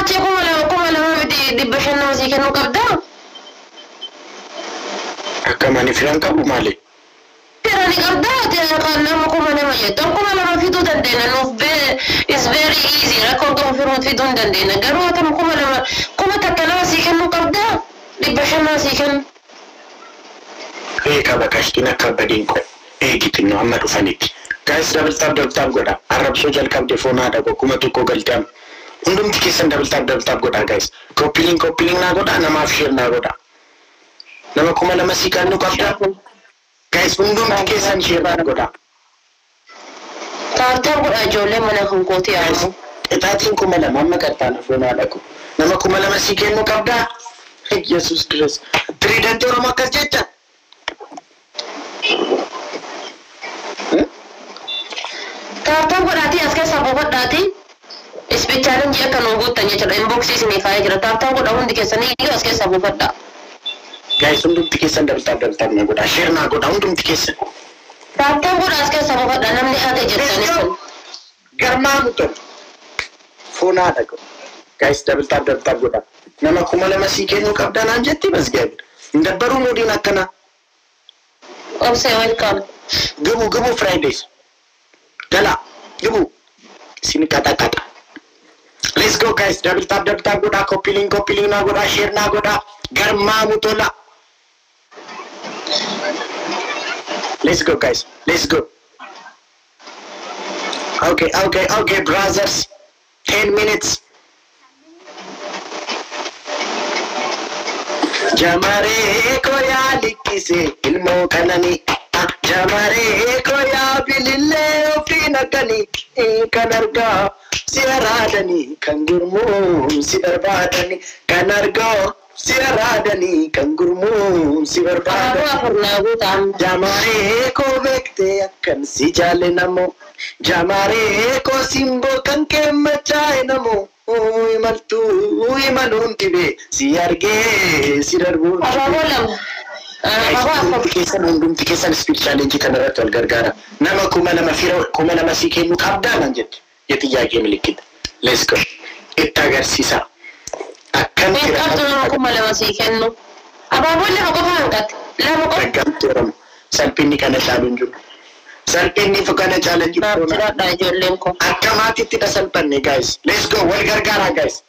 achi kuma lama dhibba shan si kennu qabda. Akka mani filan qabu maali? Firani qabda kan nama kuma lama jettu kuma lama fiduu dandeenya nuuf is very easy rakkoon qabu fiduu hin dandeenya garuu atam kuma lama kuma takka lama si kennu qabda dhibba shan si kennu. Qaba kashtiin akka badin ko eegitin amma dhufaniti. Guys double tap godha. Arrabsoo jalqabde foonaadha kuma tokko galtam. Hundumti keessan double tap godha guys. Copying naa godha namaaf share naa godha. Nama kuma lama si kennu qabda. Guys hundumti keessan share naa godha. Taartaa godha ijoollee mana kan kooti yaamu. Itaatiin kuma lama amma qarxaana foonaadha ko. Nama kuma lama si kennu qabda. Yesus Christ. Trident Oromoo akkas jecha. Taartaa godhaati as keessa boqodhaati. Ispitaaleen ji'a kan guuttan jechuudha. Inboxii isinii faayee jira. Taartaa godha hundi keessanii iyyuu as keessa buufadha. Guys hundumti keessan double tap naa godha. Share naa godha hundumti keessan. Taartaa godha as keessa buufadha namni haate jettanii sun. Garmaa muto. Foonaadha ko. Guys double tap godha. Nama kuma lama si kennu qabda naan jetti bas gaabi. Ndabbaru moodiin akkana. Obsee welcome. Gubu Fridays. Dala. Gubu. Sini kata. Let's go guys. Double tap godha. Copy link naa godha. Share naa godha. Garmaa mutola. Let's go guys. Let's go. Okay brothers. 10 minutes. Jamare ko ya likise ilmo kanani. Jamare ko ya bilille ofina kani. Kanarga si aradani kangurmu si barbadani. Kanarga si aradani kangurmu si barbadani. Jamare ko bekte akkan si jale namo. Jamare ko simbo kanke machae namo. Imalun tibe si arge si darbu. Hundumti keessan speed challenge kana irratti wal gargaara. Nama kuma lama si kennu qabdaa nan jette. Xiyyaaqee milikit. Let's go. Itti agarsiisa. Akkam qabdu nama kuma lama si kennu. Abaaboon lama qofa hanqate. Lama qofa. Dhaggamti Oromoo. Salphinni kana caaluun jiru. Salphinni kana caaluun jiru. Jiraadha ijoolleen ko. Akka maatiitti dha salphanne guys. Let's go. Wal gargaara guys.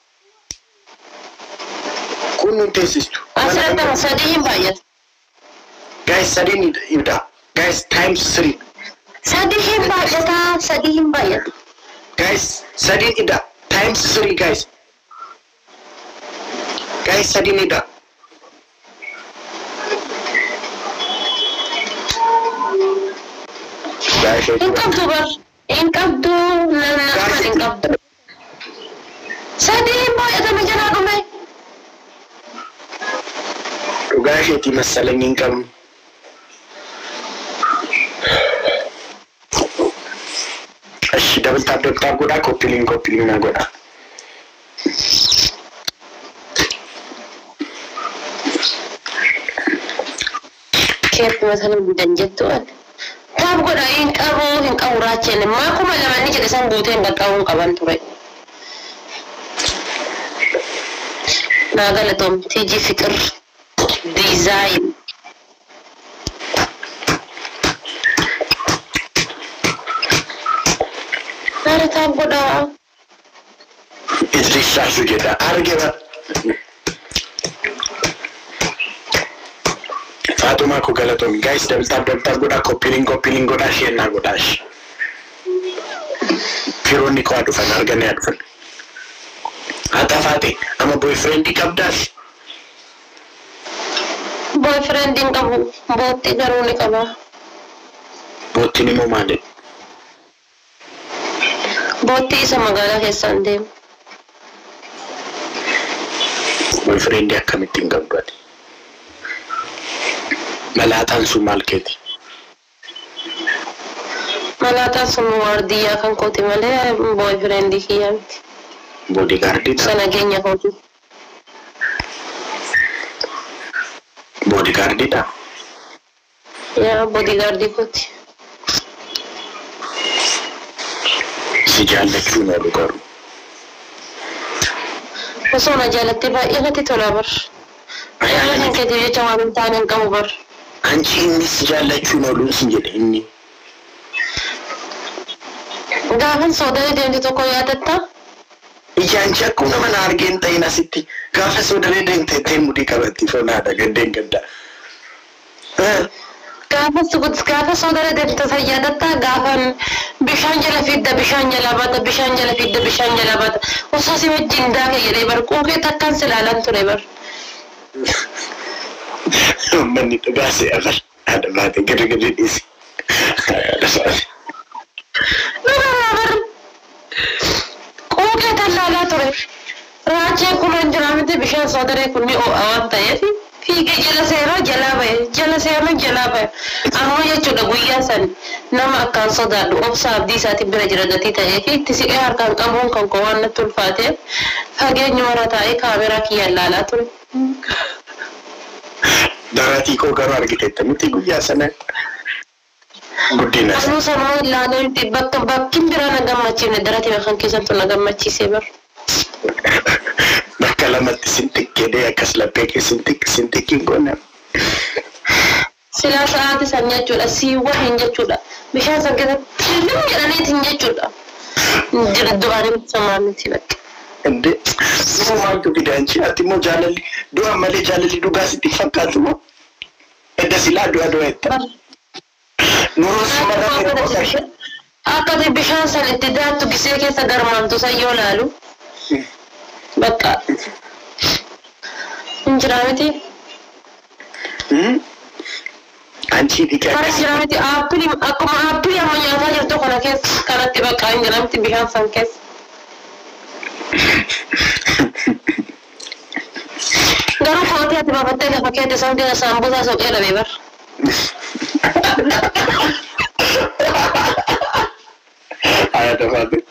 Kun nun teessistu. Asirratti sadii hin baay'atu. Guys, sadiin ida. Guys, times 3. Sadii hin baay'atu. Guys, sadiin ida. Times 3 guys. Guys, sadiin ida. Hin qabdu nama hin qabdu. Sadii hin baay'atu na jalaa dhume. Dhugaa isheetii masalanii hin qabnu. Ashi double tap godha. Copy link naa godha. Keef masala mudan jettu an. Taap godha hin qabu raachenne. Maa kuma lama ni jedhe san guutee hin qaqqabuun qaban ture. Naa galatoom TG Fiqir Design. Taap godha. Idris Shashu jedha. Argina. Fatuma ko galatoom. Guys, double tap godha. Copy link godha. Share naa godha. Firoonni koo dhufan arganii dhufan. Ata Faate, ama boyfriend qabdaas. Boyfriend hin qabu. Bootti garuu ni qaba. Boottiin immoo maali? Bootti isa magaalaa keessaan deemu. Boyfriend akkamittiin qabdu ati? Malaataan sun maal keeti? Malaataan sun waardiyyaa kan kooti malee boyfriend kiyyaa miti. Bodyguardii dha. Sana keenya kooti. Bodyguardii dha. Yaa bodyguardii kooti. Si jaallachuun oolu garuu. وصونا جالت تبا إغتي تلابر أنا كده جواب تاني نقوبر أنتي إني سجالة شنو لوسين جد إني قافن صودري دين تتوكو ياتتا إيجان شاكونا من أرجين تاينا ستي قافة صودري دين تتين مدي كبتي فنادا قدين قدا قافة صودري دين تسيادتا قافن بشان جلا فيدا بشان جلا باتا بشان جلا فيدا بشان جلا باتا وصوصي مجين داك يليبر كوكي تكن سلالان تليبر مني تباسي أغل هذا باتي قرر ديسي نمر كوكي تلالا تليبر راجع كمان جرامتي بشان صودري كوني أو أوان تايتي في جلسة جلابة جلابة أما يجوا دقويا سن نما كان صدر وبصا بدي ساتي برجرتي تايكي تسيء هركان كمون كان كوان نتولفاته فجأة نورا تاي كاميرا كي يلا تول دراتي كو كرار كده متي قويا سنة قدينا أنا سامع لا ننتي بكين برانا جمعتي ندراتي بخان كيسان تونا جمعتي سيبر كلامات سنتك كده كسلا بيك سنتك يقولنا سلا ساعات سنيا جولا سيوا هنجا جولا بشان سكده تلم يعني تنجا جولا جلد دواري سمعني تبك إنده ما أنتو كده أنتي أتيمو جاللي دوا مالي جاللي دوغا ستي فكاتو إنده سلا دوا إتا نورو سمرا أكاد بشان سنتدات تكسير كيسا درمان تسيو لالو بقى جرامتي أنتي دي كده جرامتي أبلي أكما أبلي أما ياتا جرتو كنا كيس كانت بقى جرامتي بيان سانكيس دارو فوتي أتبع فتاة فكيت سانكيس سامبوزا سوق إلى بيبر أنا تفادي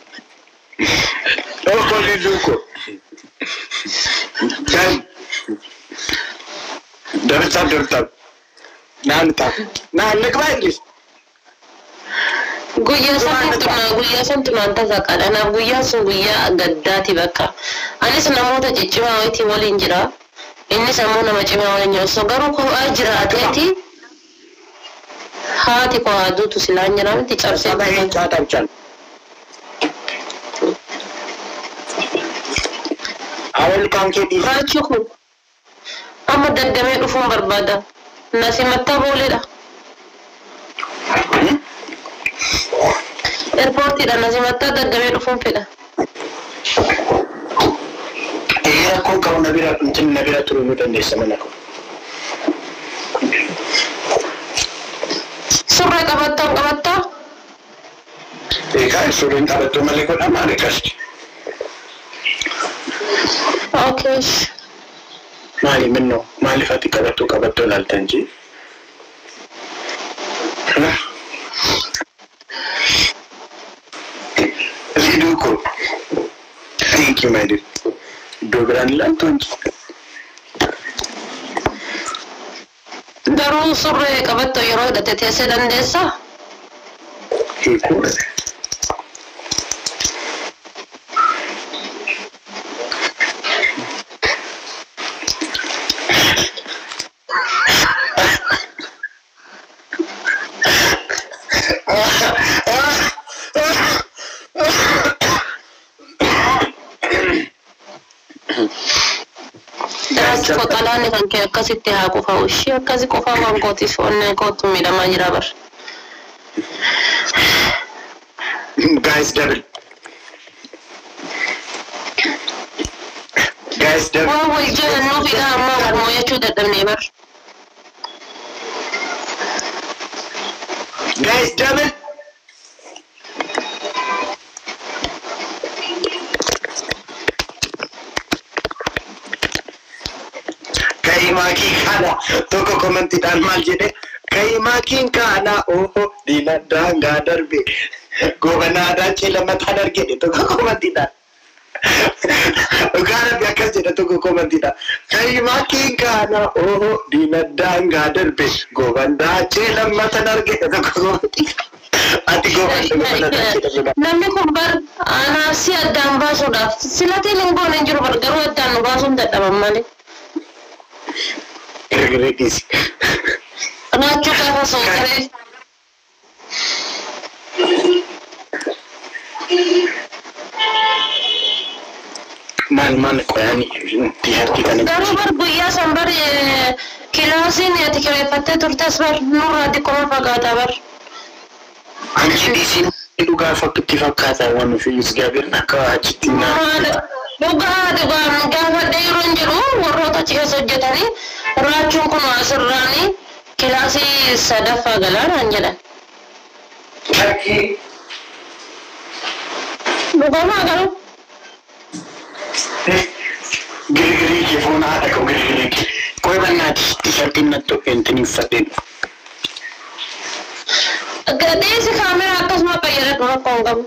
أو كل دوكو كم درتاب نعم لك ما إنجليز guyyaa santu naanta saqala naaf guyyaa sun guyyaa gaddaati bakka anis namoota ciccimaa wayitii waliin jira innis ammoo nama cimaa waliin jira so garuu ko'aa jira ateeti haati koo haaduutu silaan jira miti cabsee caataabchaan awal kankee raachi kun amma daddamee dhufuun barbaada nasimattaa booleedha airporti dan nasimattaa daddamee dhufuun fedha rakkoon qabu nabira turuu nu dandeessa mana koo surree qabattaa egaa surreen qabattuu malee godha maali qasti okay maali minnoo maaliif ati qabattuu laaltan jee Liduko. Thank you, my dear. Dogran lantonji. Garuu surree qabattoo yeroo hidhate teessee dandeessaa? Hiikuudha. Fotolaan kan kee akkasitti haa qofa ushii akkasi qofa waan kootiif onneen kootu miidhamaa jira bar. Guys double. Waan wal jaalannuu fi ammaa wal moo'achuu dadhabnee bar. Guys double. Kaimakin kana toko komantiidhaan maal jedhe kaimakin kana oho dinadhaan gaa darbe gobanaadhaan ciilamataan argedhe tokko komantiidhaan dhugaa rabbi akkas jedhe tokko komantiidhaan kaimakin kana oho dinadhaan gaa darbe gobanaadhaan ciilamataan argedhe tokko komantiidhaan namni kun bar ana si addaan baasuudhaaf silatiin hin goone hin jiru bar garuu addaan nu baasuun dadhaban malee. Regretis. Raachuu gaafa sookaree. Man qoyani tiharti kan. Garuu bar guyyaa san bar kilaasiin ati kireeffattee turtes bar nurraa xiqqoo fagaataa bar. Anchi disin dhugaa fakkitti fakkaata waan fi isgaabirna akka achitti dhugaa gaafa dheeroon jiru warroota achi keessa hojjetanii raachuun kun asirraanii kilaasii sadaffaa galaanaan jedhan. Dhugamaa garuu. Girgirii kee foon haadha koo girgirii kee. Koy bannaati tishartiin natto entiniin fadheen. Gadhiisi kaameraa akkasuma fayyadadhu rakkoo hin qabu.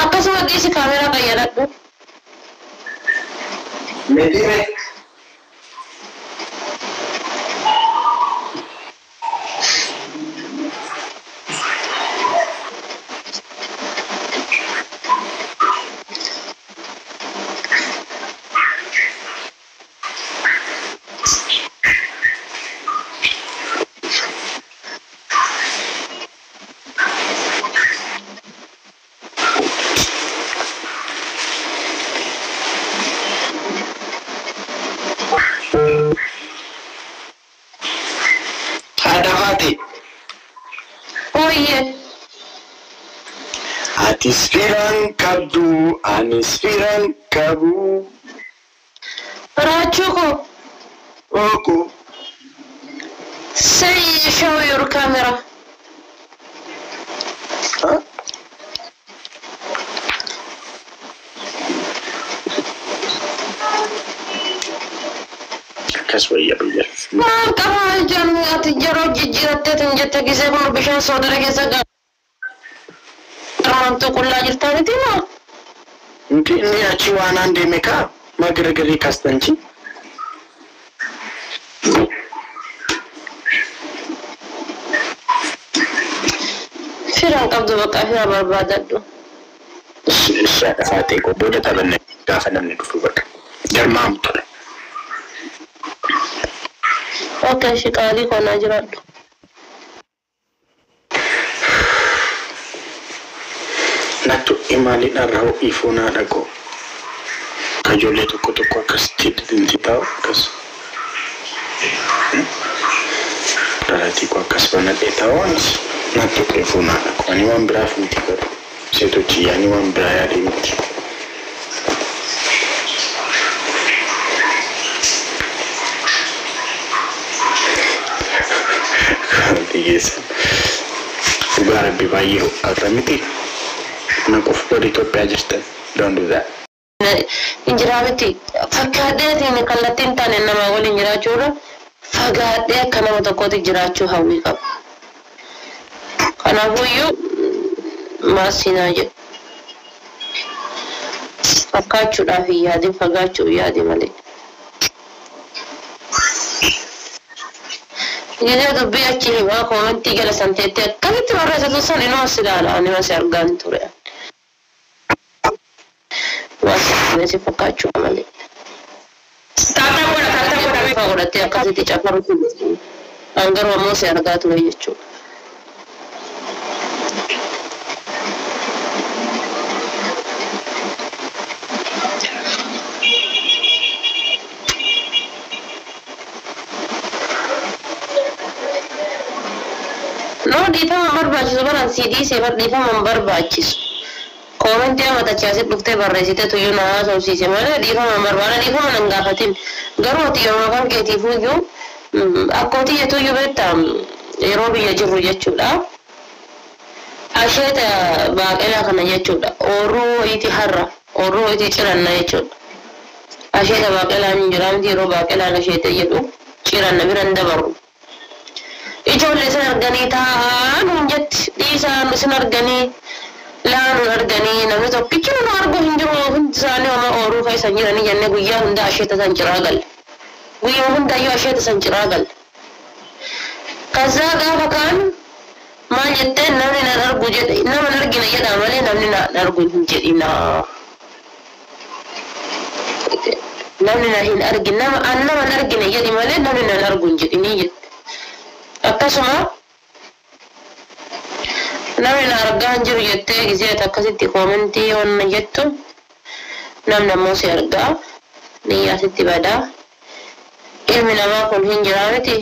Akkasuma dhiisi kaameraa fayyadadhu. Meedime. Atisfiran kabdu, anisfiran kabu. Rachuko. Oko. Say show your camera. Huh? Kaswaya biyya. Kamal jamu ati jaro jijjiratte tinjette gisee kun bishaan soodara keessa gaa. Armantu kullaa jirtaaniti moo? Inni achi waan aan deeme kaa magirgirii kastanchi. Firan qabdu bakka fira barbaadadhu. Shaadha faatee ko booda taphanne gaafa namni dhufu bakka. Jarmaam ture. Okay, shikaalii koonaa jiraadhu. Nattu imaaliidhaan raawwu ifuunaa dhaqoo. Kajoollee tokko akkasitti didinti taa'u akkas. Dhalatii koo akkas banadhee taa'uunis nattu ifuunaa dhaqoo. Ani waan biraaf miti garuu. Seetochi yaani waan biraa yaadee miti. Digeessan. Dhugaa rabbi baay'ee ho'aata miti. Nakof bari Itoophiyaa jirtan. Don't do that. Injiraamiti fakkaadheetiin kallattiin taane namaa waliin jiraachuudha. Fagaadhee akka nama tokkooti jiraachuu hawwii qaba. Kanaafuyyuu maasinaa jedhu. Fakkaachuudhaaf hin yaadin fagaachuu yaadi malee. Gizee dubbii achi himaa koomentii jala santeetti akkamitti barreessatu san inoo as ilaala ani mas argaan ture. Waasi fakkaachuu malee. Taataa godhamee godhattee akkasitti cafaru hangaruu ammoo si argaa ture jechuudha. No dhiifama barbaachisu baran CD seebar dhiifama barbaachisu. Koomentii amatachi asitti dhuftee barreessite tuyyuu na haasofsiise malee dhiifama barbaada dhiifama nan gaafatin. Garuu ati yeroo afaan keetiifuu iyyuu akkootii jettuyyuu beektaa yeroo biyya jirru jechuudha. Asheeta baaqelaa kana jechuudha. Oorruu wayiiti har'a oorruu wayiiti ciranna jechuudha. Asheeta baaqelaa hin jiraamti yeroo baaqelaan asheete jedhu ciranna biran dabaru. Ijoollee san arganii taa'an hin jetti dhiisaan isin arganii laan arganii namni tokkichi nu argu hin jiru hundi isaanii homaa ooruu keessa jiranii jennee guyyaa hunda asheeta san ciraa galle. Guyyaa hundayyuu asheeta san ciraa galle. كذا قاف كان ما جتين نمني نرجو جد إنما نرجع نجد عملي نمني نرجو جد إنا نمني نحين أرجع إنما نرجع نجد عملي نمني نرجو جد إني أكسما نمني نرجع نجرو جتة جزيرة أكسيتي كومنتي ونجتو نمني موسى أرجع نيا ستي بدا ilmi namaa kun hin jiraa miti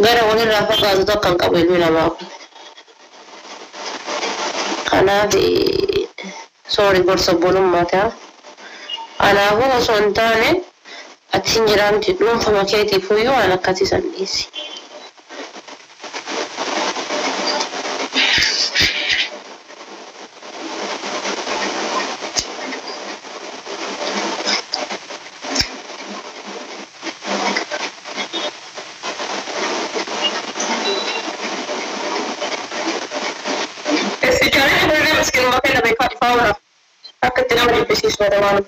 gara walirraa fakkaatu tokko hin qabu ilmi namaa kun kanaaf soori gorsa bolummaa ta'a anaafuu osoo hin taane ati hin jiraa miti dhuunfama keetiifuyyuu waan akkasii san dhiisi. Ahora, acá tenemos el preciso de mano.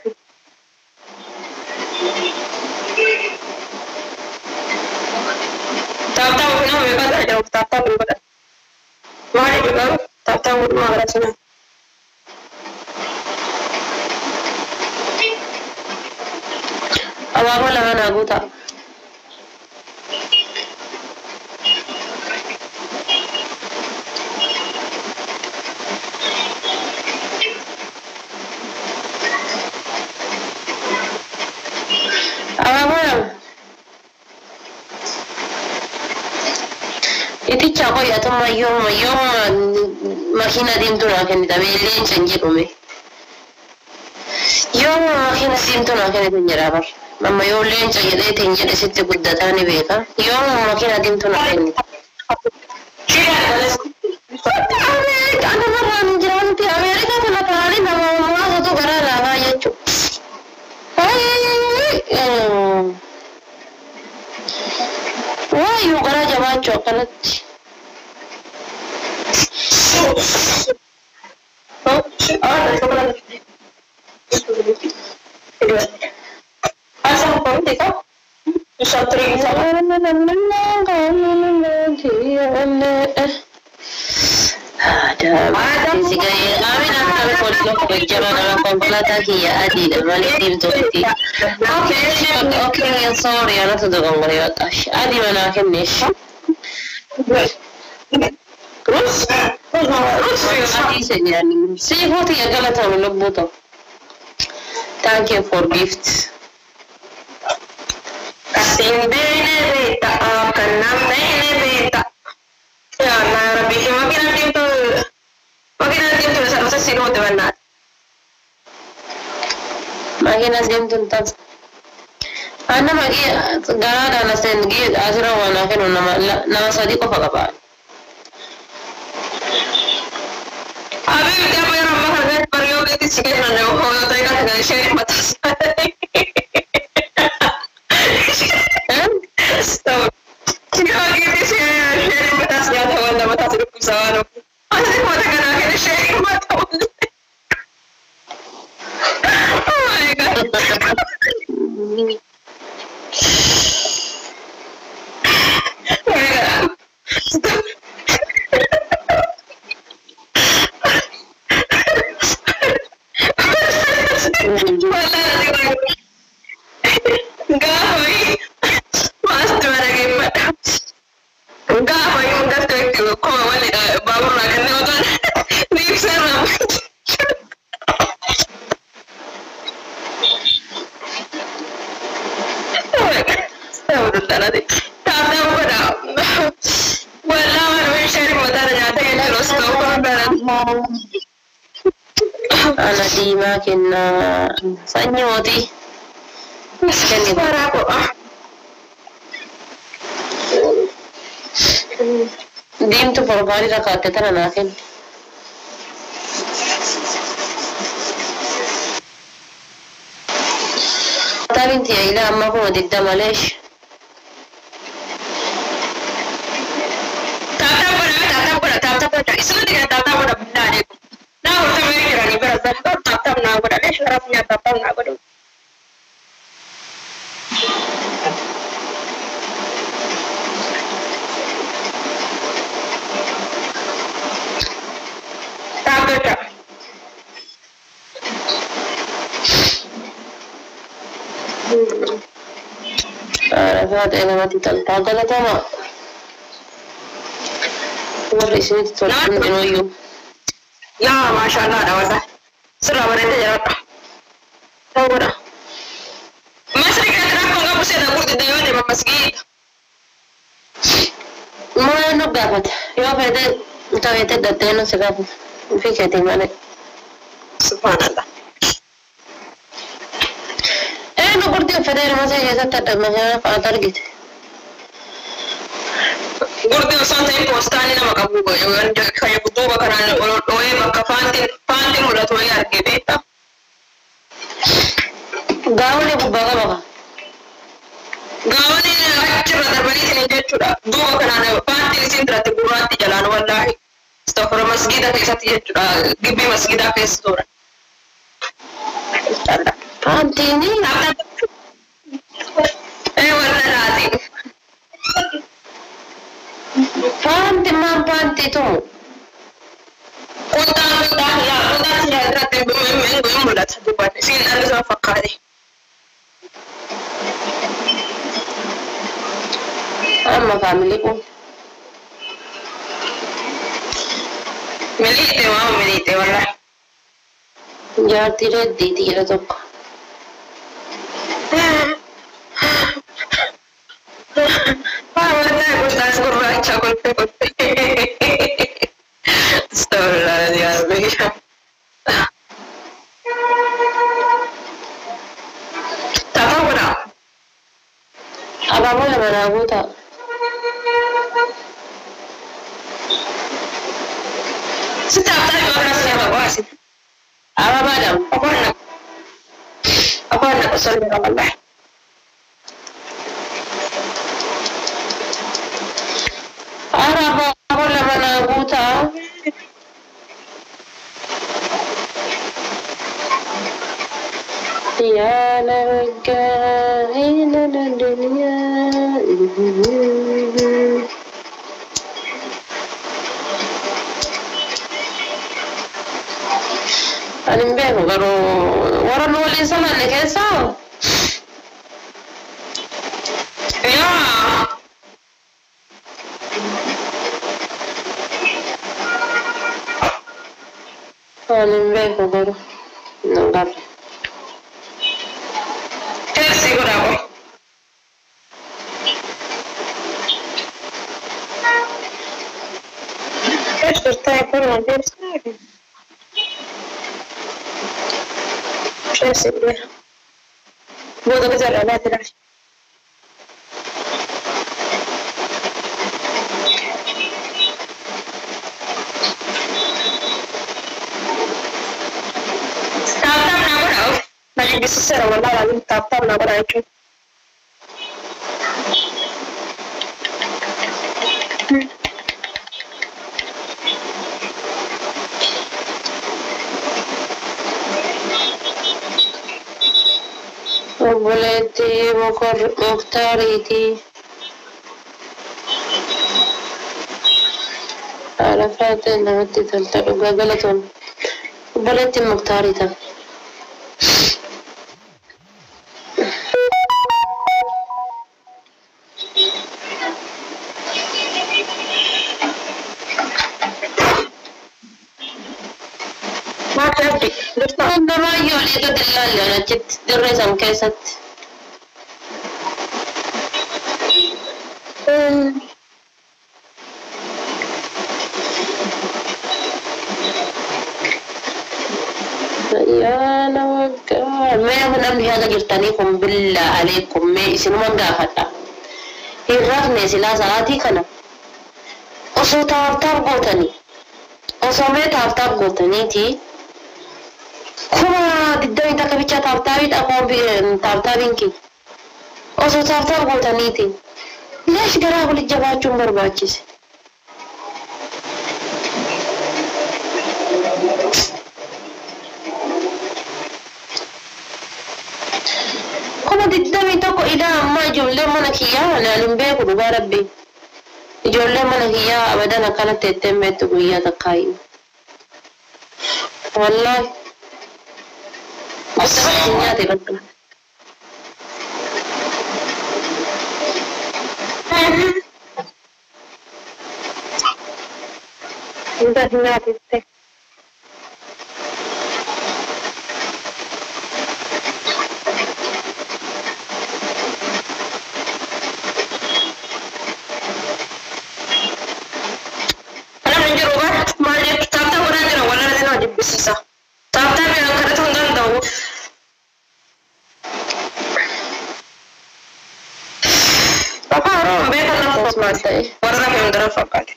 Tata, no me pasa, ya tata, me pasa. Vale, pero tata, no gracias. Abajo la gana guta. Iticha ko ya tuma yom makina dimtu na kani tabe len change kome yom makina dimtu na kani tunjara bar mamma yo len change de tinje de sitte guddata ni beka yom makina dimtu na kani kana maran jiran ti amerika kana tali na ma to gara la ba yachu why you gara jaba chocolate Okay, sorry, أنا تدقون غريبات عادي ما ناكنش روس يعني see what you got to look buto thank you for gifts kasin bene beta kanam bene beta ya na rabbi makin tim tu sa sa sino de banat makin tim tu tas ana magi gara na sen gi azra wana ke no na sadi ko pagaba अभी क्या मेरा महाराज परियोग की चिकन ना हो तो एक का शेयर मत तो चिकन की शेयर मत आया था वाला मत सिर्फ सवाल अरे मत करना के शेयर मत oh my god أنا ديما كنا سنيوتي كني براكو ديم تو بروفايل ركعت ترى ناكن تابين تي إلى أما هو ضد مالش تاتا بنا إسمه dia tata bana benda ni na urta mere kira ni berasa tata na bana le sharafnya tata na bana فات أنا ما تتلقى قلت أنا ورئيسي تتلقى إنه لا ما شاء الله ده والله سر بريت جرا ثورة ما سرقت راكم قبل سيدا قلت ديواني من مسجد ما نقابت يا فايدة متابعة الدتين سقابت في كتير مالك سبحان الله إيه نقول دي فايدة ما زي جزء تدرج مثلا فأدرجت قلت وصلت إيه بوستاني لما قبوبة يوان كي بطوبة كان وين بقى فانتي مرات وين أركبتها قاولي ببغى بغى قاوني أكثر دربني سنجد شورا دوبا كان فانتي سنترا تقولات جلان والله استغفر مسجدا كيسة تجد جبي مسجدا كيسة تورا فانتيني إيه والله لازم فانتي ما فانتي تومو كنت لا كنت سيادرات من مولات دوبا سين أنا زما فكاري أما فاميليكم مليتي وما مليتي والله جارتي ردي تيرا توقع والله كنت أذكر رايك قلت استغفر الله يا ربي تفاوضنا أبا مولا منابوتا ستة أبطال ما رأسي أبا واسد أبا مادم أقولنا أصلي والله أبا مولا منابوتا يا لرجعين الدنيا أنا مبين ورا الولي سنة اللي كيسا يا أنا مبين ورا نقدر ترسي قرابو ايش ترتاي كلها ترسي ترسي قرابو بوضو بزرع لا تلاش تابتابنا قرابو لكن بسسر والله العظيم تابتابنا قرابو وبلتي مختاريتي عرفت إن ودي تلتقى غلطون وبلتي مختاريتا ما تعبي عندما يولي دلال أنا جبت درسا كيست يا لوكا ما يهون أمي هذا جرتانيكم بالله عليكم ما اسمه من قافتا الرغم سلا صلاتي كنا أصو تاب قوتني أصو ما تاب قوتني تي كما ددوي تكبيتشا تابتاوي تقوم بتابتاوينكي أصو تابتاو قوتني تي ليش قراه للجباتشون برباتشيس كما ددوي تكو إلى ما جملة منكيا أنا لمبيك ربا ربي جملة منكيا أبدا كانت تتم تقويا تقايم والله أصبحت نياتي لك Udah nyatit teh. Ana menjuru ba mali tata wala dina wala dina di bisisa. Tata bi an kada tungan dawo. Papa ro be kana ko masai. Wala ka ndara fakati.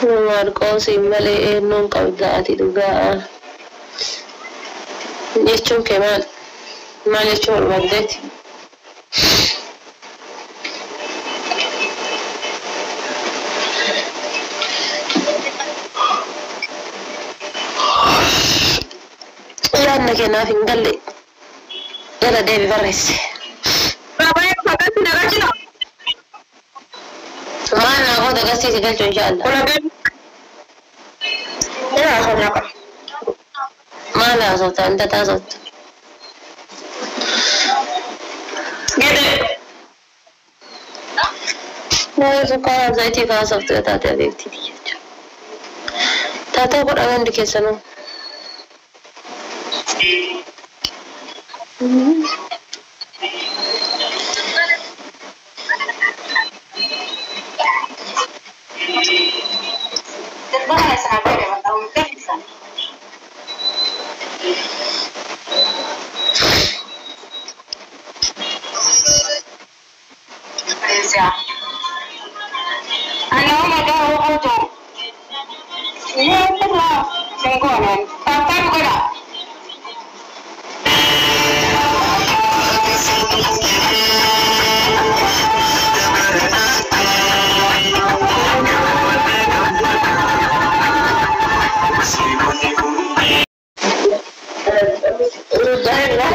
Marco simbale non causati duga jechuun kee maal jechuu barbaaddeeti? yaadna kennaaf hin galle jala deebi barreesse. maal naa goota agarsiisi galchu inshaallah. maal haasofta anta taasofta? Sukkaaraa zayitii kaasoftu yoo taate abeektii jechuudha. Taatee godha gandi keessanuu.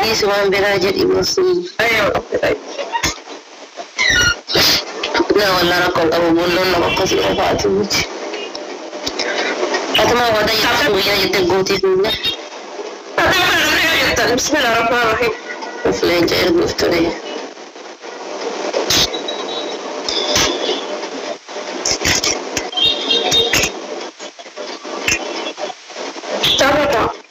Isuman bira jadi musuh. Ayo, Nah, wallah rakon kamu belum nak kasih apa tu. Atau mau ada yang suya jadi goti punya. Bismillahirrahmanirrahim. Selain cair gusto ni. Siapa tak?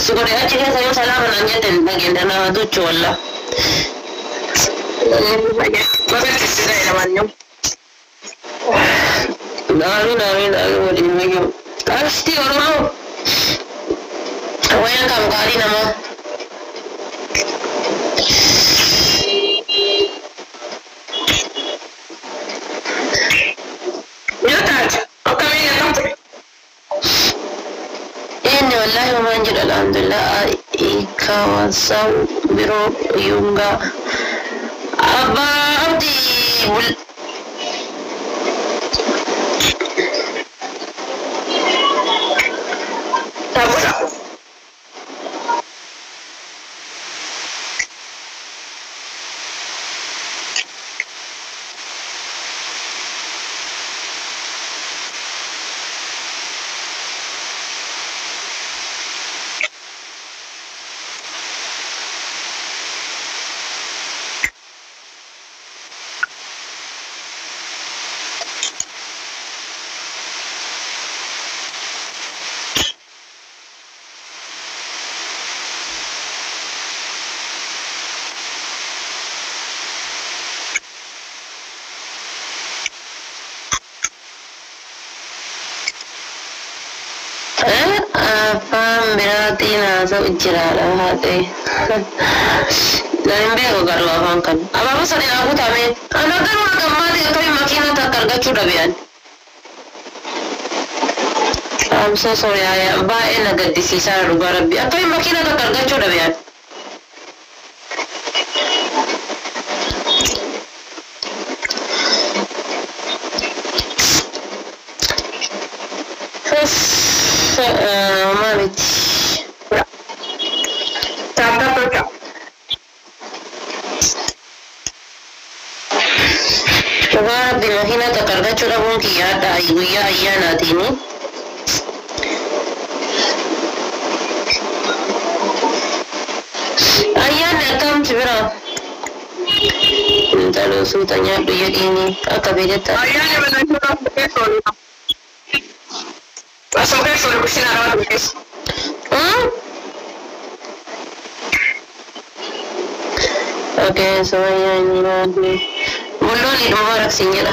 Sugore aja kan saya salah menanya dan bagian dana tu cola. Masa kita namanya. Nalu di lagi. Pasti orang. Awak yang kamu kali nama. Ya tak. Apa yang kamu? Ini wallahi manjid alhamdulillah ika wasau biro yunga aba abdi Apa berarti nasa ujirala hati. Lain bego kalau abang kan. Abang sering aku tahu. Anak kan orang mati tapi makin tak kerja sudah bian. I'm so sorry ayah. Bae naga di sisa lugar bian. Tapi makin tak kerja sudah bian. ما بيتي تعال Lugar de imagínate carga chura bonquillada y guía y ana tini. Ayana kam chibra. Entalo sutanya duya ini akabireta. Ayana menanjura ke solo. Pasok ke solo kusina rawa bukis. Okay, so ayana ni. Muloni mubarak sinyira.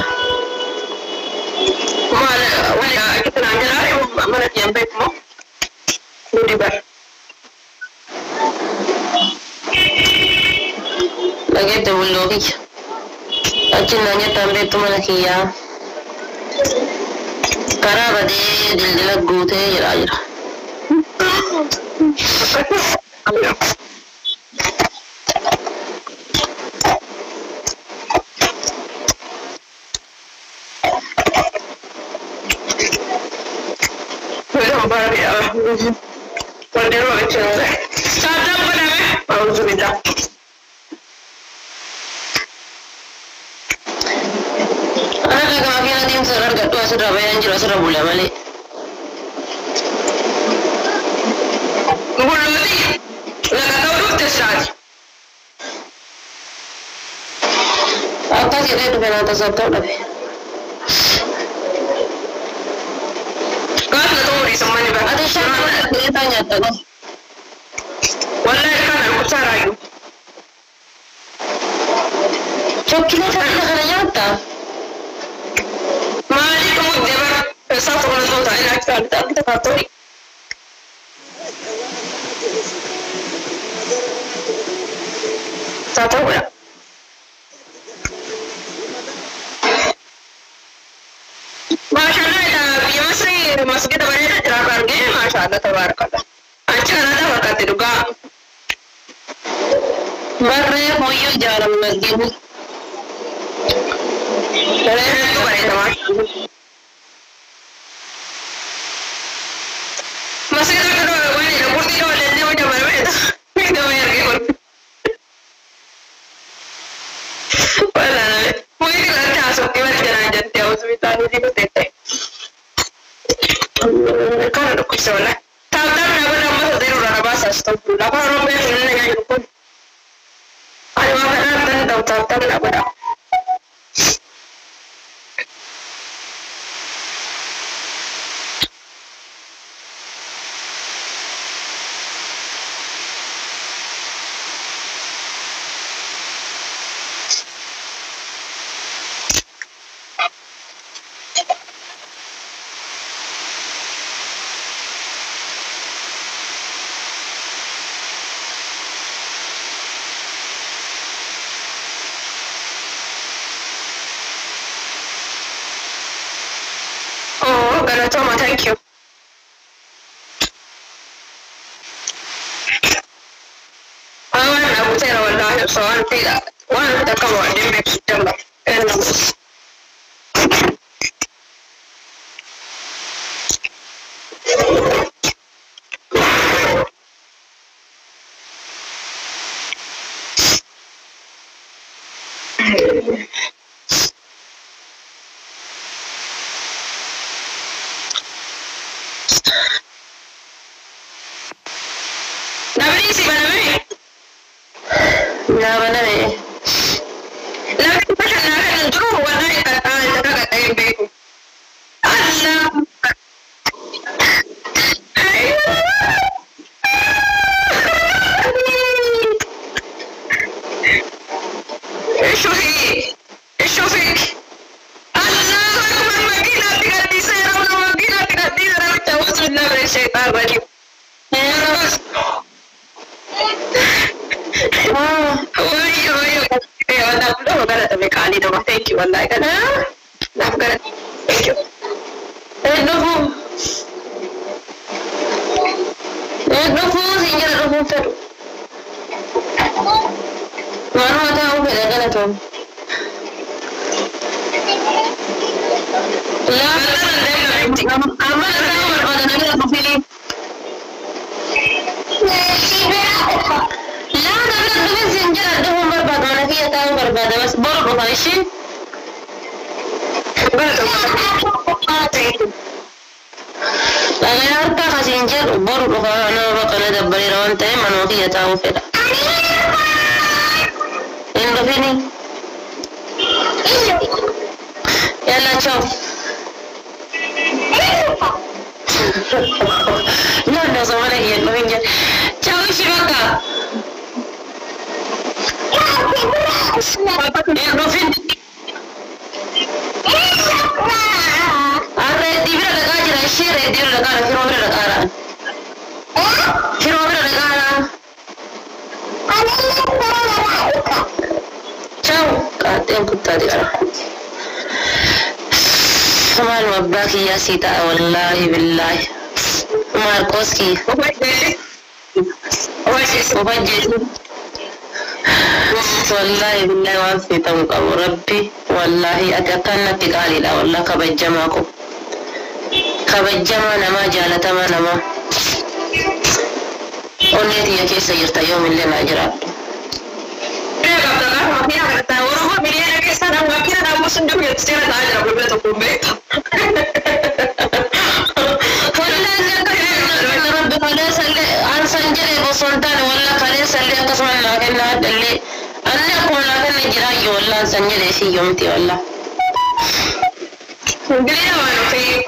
Wala kita nanjara mana tiampe mo. Ludibar. Lagi tu muloni. Achin nanya tambe tu mana kiya. Kara bade dil gute jira jira. Surabaya jero Surabaya balik. Bulodi, laga tahu terserah. Apa sih itu benar atas atau apa? Kau tak tahu di sana ni Ada siapa yang tanya tadi? Wallahi kan aku cara itu. Coklat tadi nak nyata. Mali kamu debar satu orang tu tak nak tak kita tahu. Tak tahu ya. Masyaallah ita biasa masuk kita banyak cerah pergi masyaallah tabarakallah. Acara ada wakat juga. Barre moyo jalan masjid. Itu banyak teman. Masih ada kedua banyak. Kurti dua lagi macam mana itu? Itu banyak lagi. Wala, mungkin kita masuk ke mana jalan jati awak sebentar ni kita tete. Kan ada kuisola. Tahu nak nama sendiri orang bahasa stop. Lapa orang boleh dengan yang pun. Ada makanan tahu nak berapa. Toma, thank you. Awan aku cakap wallahi soal tidak. Wan tak kamu ada maksud jamba. Thank you, wallahi kan. Maafkan. Thank you. Nufu sinjira nufu fedu. Manu ata upe da kana to. لا أما أنا برباد أنا كده بفيلي لا أنا بس زنجر أدهم برباد ما أنا فيها تاو برباد بس بربو فايشي أنا أربع زنجر بربو فأنا بقى ندبري روان تايم أنا فيها تاو فيلا إن بفيني يلا شوف لا لا زمان هي بفينجر شوف إيش بقى إن بفين الريدي بلا لقاجر الشيء ريدي بلا لقاجر في روبر لقاجر في روبر لقاجر ciao kaatteen kuttaati qara maal mabbaa kiyyaa sii ta'a wallaahi billaahi maarqooskii ufajjeesi wallaahi billaahi waan sii ta'u qabu rabbi wallaahi ati akkaan natti qaaliidha wallah kabajjamaa ko kabajjamaa namaa jaalatamaa namaa onnee tiyya keessa jirta yoomillee naa jiraadhu سلطان ولا خليه سلي قسما لكن هذا اللي أنا أقول لكن نجراي ولا سنجل في يومتي ولا قلنا وانا في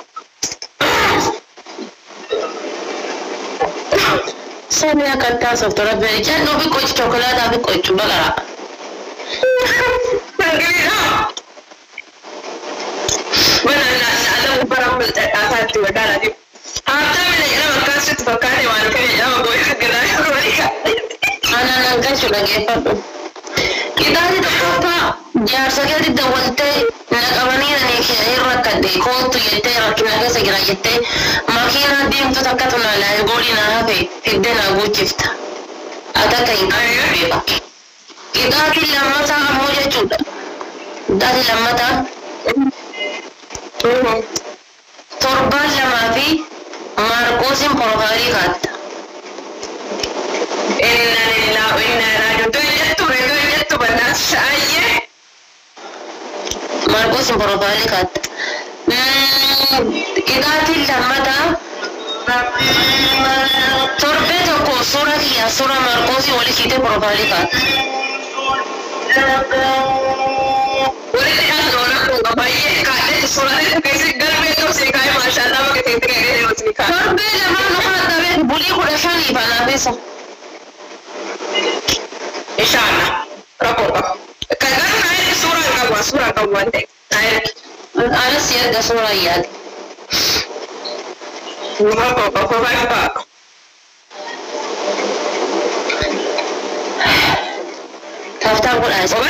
سامي أكتر سوف ترى بريجان نبي كوش شوكولاتة أبي كوش بقرة قلنا وانا أنا برام أثارتي وكذا دي أبدا من أنا مكاسب تفكرني وانا كذي أنا بقول كذا أنا نانكش لقي فرد إذا هذه الخطة جار سكيت الدولتي نقبني أني كهير ركدي كوت يتي ركنا كسجرا يتي ماكينة ديم تتكتنا لا يقولي نهافي في الدنا أقول شفت أتاكين بيبا إذا هذه لما تا موجة جودا هذه لما تا تربان لما في ماركوس بروفايلي كات إنا لله وإنا راجعون تويتو بناس أيه ماركوس بروفايلي كات إذا تلمتا تربيتو كو صورة هي صورة ماركوسي ولي كده بروفايلي كات ولي أنا بايه كاتة صورة كيسي قلبي تو سيكاي ما شاء الله ما كتير كده وتني كات تربي لما نخلص تبي بولي كده شاني فانا بيسا إن شاء الله ربنا كذا نايل صورة كمان ده نايل أنا سير صورة ياد ربنا تفتح ولا أسمع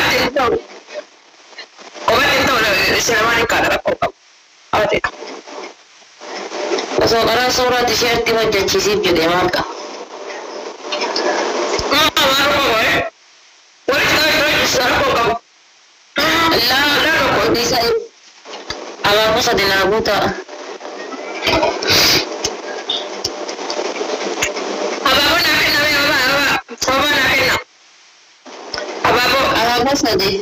سلاماني كذا ربنا أوتك بس أنا صورة تيشيرت وجه تشيسيب جدي مالك لا bisa apa sa dinabuta apa sa di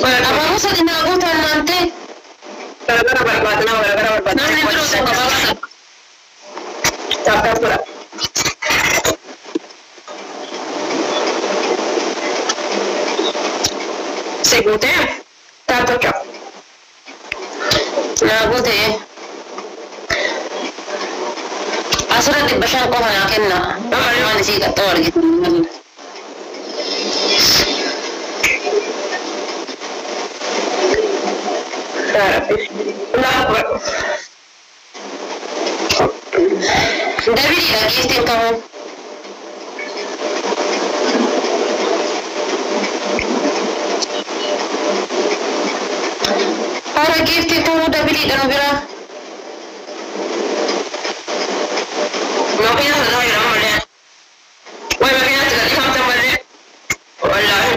apa sa dinabuta nanti gara-gara berbat nanti terus apa Segute, tanto ciò. Nagute. Asura di bashan ko hanakin na. Ano si kator gitu. David lagi istiqamah. Para gift itu udah beli dan bira. Makanya saya ramai. Wah, makanya tidak dihamtam balik. Wallahi.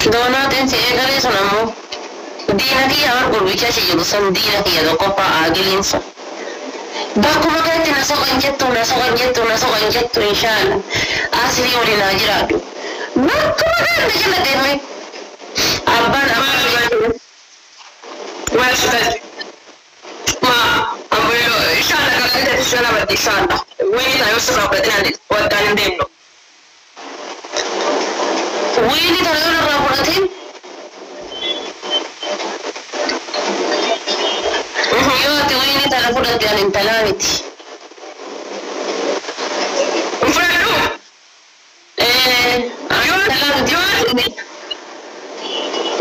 Doonaa ta'e eegalee sun ammoo diina kiyya waan gurbicha shi jiru san diina kiyya tokko fa'aa aagiliinsa. Bakkuma kanatti na soqan jettu inshaalla asrii waliin haa jiraadhu. Bakkuma kanatti jala deemee abbaan Well, ma abuelo, inshallah kakak itu sudah berarti inshallah. Wini tahu sudah berarti nanti wadan demno. Wini tahu orang raputin. Yo, tu wini tahu raputin yang intalamiti. Ufradu. Yo,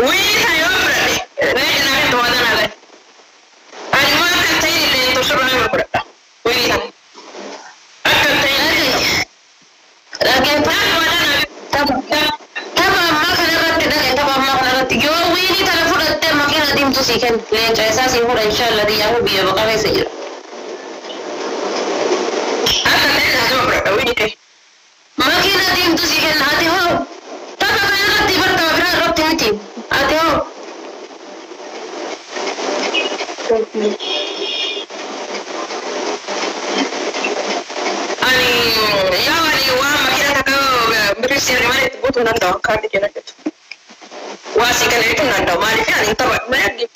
wini tahu berarti. Nah, itu wadan ada. Kan lenca esa sih udah inshallah dia aku biar bakal saja. Apa tadi sama berapa ini teh? Makin nanti itu sih kan hati ho. Tapi kan nanti bertemu benar roti nanti. Hati ho. Ani ya wali wah makin tak bersih dari mana itu butuh nanda kaki jenak itu. Wah sih kan itu nanda, mari kan itu banyak